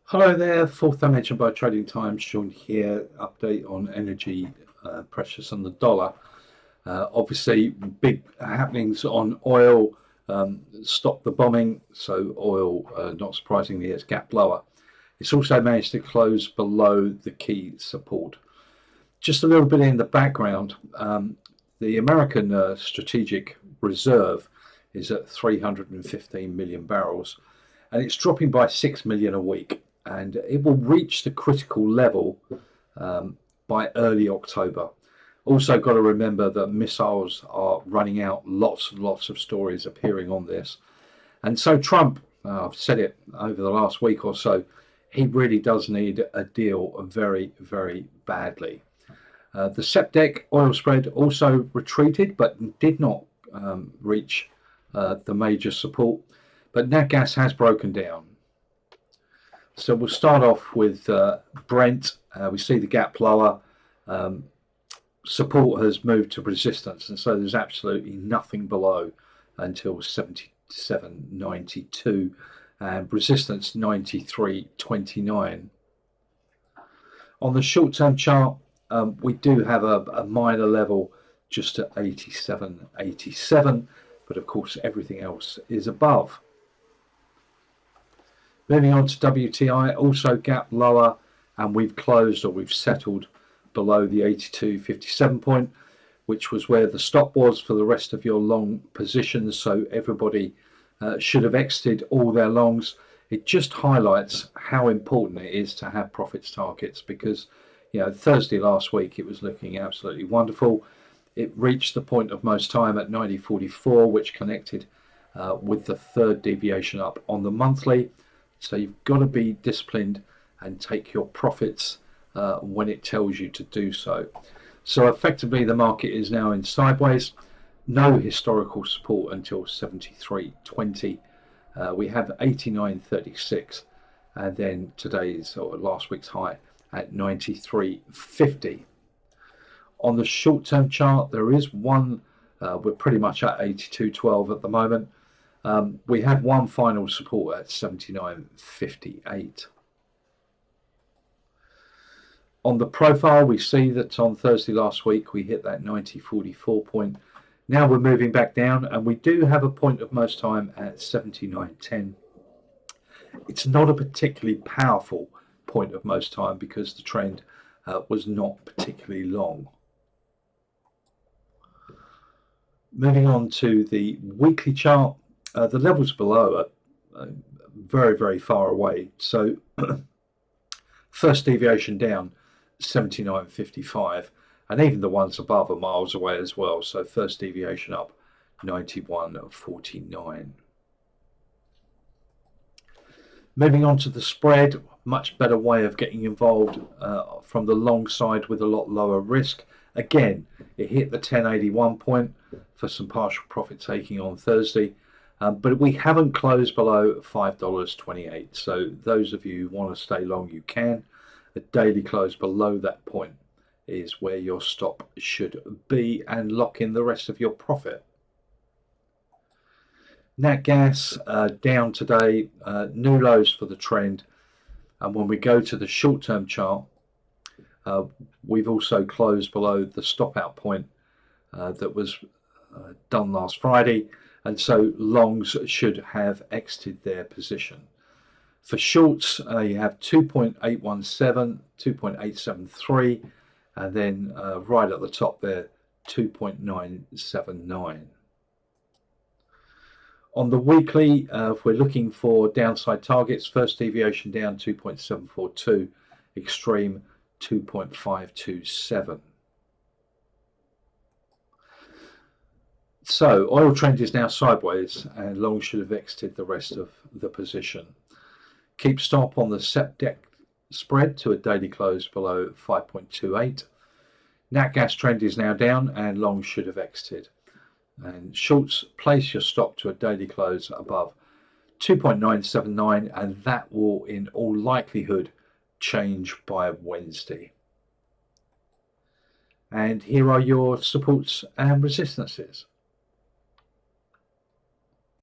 Hello there, fourth dimension by Trading Times. Sean here. Update on energy, precious, and the dollar. Obviously, big happenings on oil. Stop the bombing, so oil, not surprisingly, has gapped lower. It's also managed to close below the key support. Just a little bit in the background, the American Strategic Reserve is at 315 million barrels, and it's dropping by 6 million a week, and it will reach the critical level by early October. Also, got to remember that missiles are running out. Lots and lots of stories appearing on this, and so Trump, I've said it over the last week or so, he really does need a deal very, very badly. The Sept oil spread also retreated, but did not reach the major support. But nat gas has broken down. So we'll start off with Brent. We see the gap lower. Support has moved to resistance, and so there's absolutely nothing below until 77.92 and resistance 93.29. On the short-term chart, we do have a minor level just at 87.87, but of course everything else is above. Moving on to WTI, also gap lower, and we've closed, or we've settled below the 82.57 point, which was where the stop was for the rest of your long positions. So everybody should have exited all their longs. It just highlights how important it is to have profits targets, because Thursday last week it was looking absolutely wonderful. It reached the point of most time at 90.44, which connected with the third deviation up on the monthly. So you've got to be disciplined and take your profits when it tells you to do so. So effectively the market is now in sideways. No historical support until 73.20. We have 89.36, and then today's or last week's high at 93.50. On the short-term chart, there is one. We're pretty much at 82.12 at the moment. We have one final support at 79.58. On the profile, we see that on Thursday last week we hit that 90.44 point. Now we're moving back down, and we do have a point of most time at 79.10. It's not a particularly powerful point of most time because the trend was not particularly long. Moving on to the weekly chart, the levels below are very, very far away. So first deviation down 79.55, and even the ones above are miles away as well. So first deviation up 91.49. Moving on to the spread, much better way of getting involved from the long side with a lot lower risk. Again, it hit the 1081 point for some partial profit taking on Thursday, but we haven't closed below $5.28. So those of you who want to stay long, you can. A daily close below that point is where your stop should be, and lock in the rest of your profit. Nat gas down today, new lows for the trend, and when we go to the short-term chart, we've also closed below the stop out point that was done last Friday, and so longs should have exited their position. For shorts, you have 2.817, 2.873, and then right at the top there, 2.979. On the weekly, if we're looking for downside targets, first deviation down 2.742, extreme 2.527. So oil trend is now sideways, and long should have exited the rest of the position. Keep stop on the Sept spread to a daily close below 5.28. Nat gas trend is now down, and long should have exited. And shorts, place your stop to a daily close above 2.979, and that will in all likelihood change by Wednesday. And here are your supports and resistances.